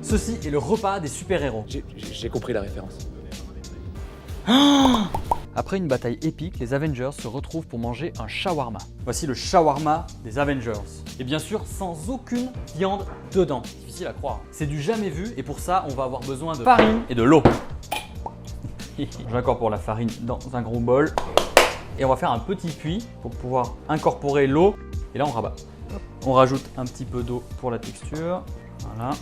Ceci est le repas des super-héros. J'ai compris la référence. Après une bataille épique, les Avengers se retrouvent pour manger un shawarma. Voici le shawarma des Avengers. Et bien sûr, sans aucune viande dedans. Difficile à croire. C'est du jamais vu et pour ça, on va avoir besoin de farine et de l'eau. J'incorpore la farine dans un gros bol. Et on va faire un petit puits pour pouvoir incorporer l'eau. Et là, on rabat. On rajoute un petit peu d'eau pour la texture. Voilà.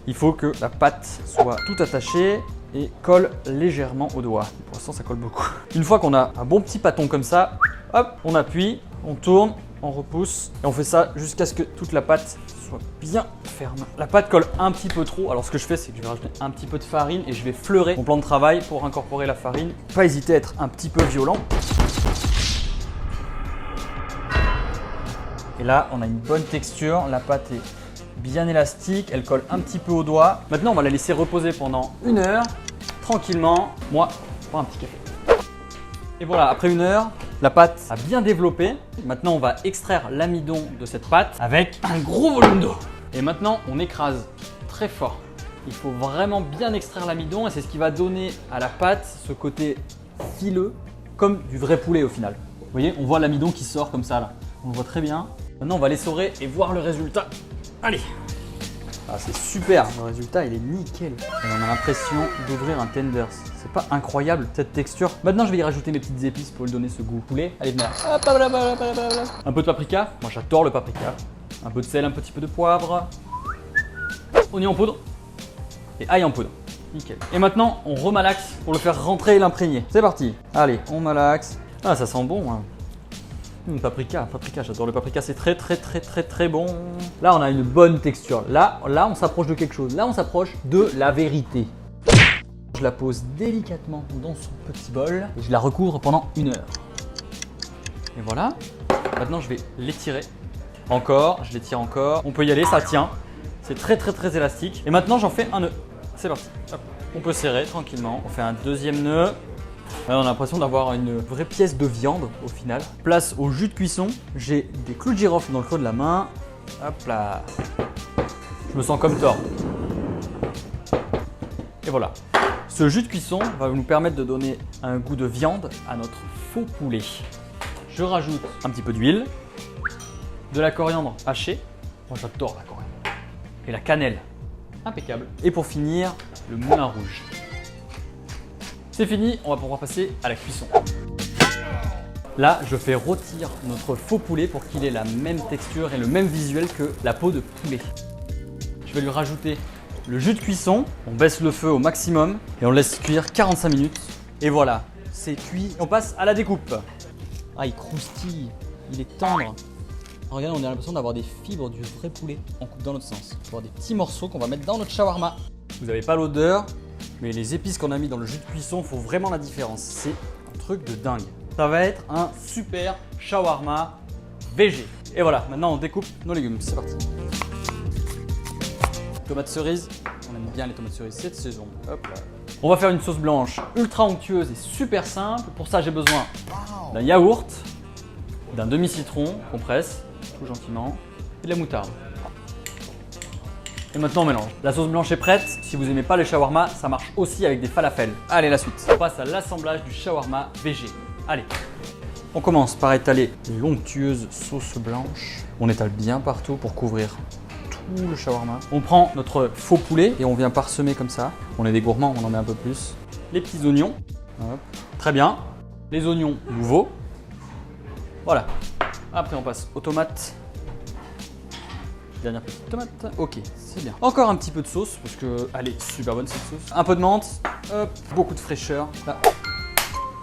Il faut que la pâte soit tout attachée et colle légèrement au doigt. Pour l'instant, ça colle beaucoup. Une fois qu'on a un bon petit pâton comme ça, hop, on appuie, on tourne, on repousse et on fait ça jusqu'à ce que toute la pâte soit bien ferme. La pâte colle un petit peu trop, alors ce que je fais, c'est que je vais rajouter un petit peu de farine et je vais fleurer mon plan de travail pour incorporer la farine. Pas hésiter à être un petit peu violent. Et là, on a une bonne texture, la pâte est bien élastique, elle colle un petit peu au doigt. Maintenant, on va la laisser reposer pendant 1 heure, tranquillement. Moi, je prends un petit café. Et voilà, après 1 heure, la pâte a bien développé. Maintenant, on va extraire l'amidon de cette pâte avec un gros volume d'eau. Et maintenant, on écrase très fort. Il faut vraiment bien extraire l'amidon et c'est ce qui va donner à la pâte ce côté fileux, comme du vrai poulet au final. Vous voyez, on voit l'amidon qui sort comme ça là. On le voit très bien. Maintenant, on va l'essorer et voir le résultat. Allez! Ah, c'est super, le résultat il est nickel. Et on a l'impression d'ouvrir un tenders. C'est pas incroyable cette texture. Maintenant je vais y rajouter mes petites épices pour lui donner ce goût poulet. Allez, venez là. Un peu de paprika, moi j'adore le paprika. Un peu de sel, un petit peu de poivre. Oignon en poudre. Et ail en poudre. Nickel. Et maintenant on remalaxe pour le faire rentrer et l'imprégner. C'est parti. Allez, on malaxe. Ah, ça sent bon. Hein. Paprika, j'adore le paprika, c'est très bon. Là, on a une bonne texture. Là, on s'approche de quelque chose. Là, on s'approche de la vérité. Je la pose délicatement dans son petit bol et je la recouvre pendant 1 heure. Et voilà. Maintenant, je vais l'étirer. Encore, je l'étire encore. On peut y aller, ça tient. C'est très élastique. Et maintenant, j'en fais un nœud. C'est parti. Hop. On peut serrer tranquillement. On fait un deuxième nœud. Là, on a l'impression d'avoir une vraie pièce de viande au final. Place au jus de cuisson. J'ai des clous de girofle dans le creux de la main. Hop là. Je me sens comme Thor. Et voilà. Ce jus de cuisson va nous permettre de donner un goût de viande à notre faux poulet. Je rajoute un petit peu d'huile, de la coriandre hachée. Moi, j'adore la coriandre. Et la cannelle. Impeccable. Et pour finir, le moulin rouge. C'est fini, on va pouvoir passer à la cuisson. Là, je fais rôtir notre faux poulet pour qu'il ait la même texture et le même visuel que la peau de poulet. Je vais lui rajouter le jus de cuisson, on baisse le feu au maximum et on laisse cuire 45 minutes. Et voilà, c'est cuit. On passe à la découpe. Ah, il croustille, il est tendre. Regardez, on a l'impression d'avoir des fibres du vrai poulet. On coupe dans l'autre sens. On va avoir des petits morceaux qu'on va mettre dans notre shawarma. Vous n'avez pas l'odeur, mais les épices qu'on a mis dans le jus de cuisson font vraiment la différence. C'est un truc de dingue. Ça va être un super shawarma végé. Et voilà, maintenant on découpe nos légumes. C'est parti. Tomates cerises. On aime bien les tomates cerises cette saison. Hop là. On va faire une sauce blanche ultra onctueuse et super simple. Pour ça, j'ai besoin d'un yaourt, d'un demi-citron qu'on presse tout gentiment et de la moutarde. Et maintenant on mélange. La sauce blanche est prête. Si vous n'aimez pas les shawarma, ça marche aussi avec des falafels. Allez, la suite. On passe à l'assemblage du shawarma végé. Allez. On commence par étaler l'onctueuse sauce blanche. On étale bien partout pour couvrir tout le shawarma. On prend notre faux poulet et on vient parsemer comme ça. On est des gourmands, on en met un peu plus. Les petits oignons. Hop. Très bien. Les oignons nouveaux. Voilà. Après on passe aux tomates. Dernière petite tomate. Ok, c'est bien. Encore un petit peu de sauce parce que elle est super bonne cette sauce. Un peu de menthe. Hop, beaucoup de fraîcheur. Là.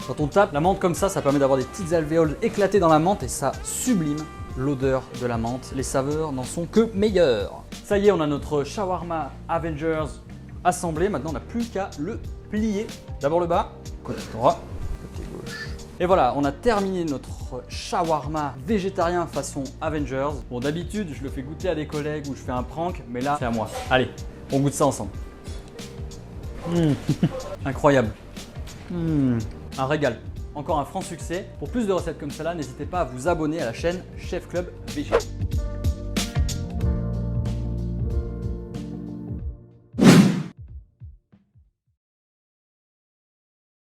Quand on tape la menthe comme ça permet d'avoir des petites alvéoles éclatées dans la menthe et ça sublime l'odeur de la menthe. Les saveurs n'en sont que meilleures. Ça y est, on a notre shawarma Avengers assemblé. Maintenant, on n'a plus qu'à le plier. D'abord le bas, côté droit, côté gauche. Et voilà, on a terminé notre shawarma végétarien façon Avengers. Bon, d'habitude, je le fais goûter à des collègues ou je fais un prank, mais là, c'est à moi. Allez, on goûte ça ensemble. Incroyable. Un régal. Encore un franc succès. Pour plus de recettes comme cela, n'hésitez pas à vous abonner à la chaîne Chef Club VG.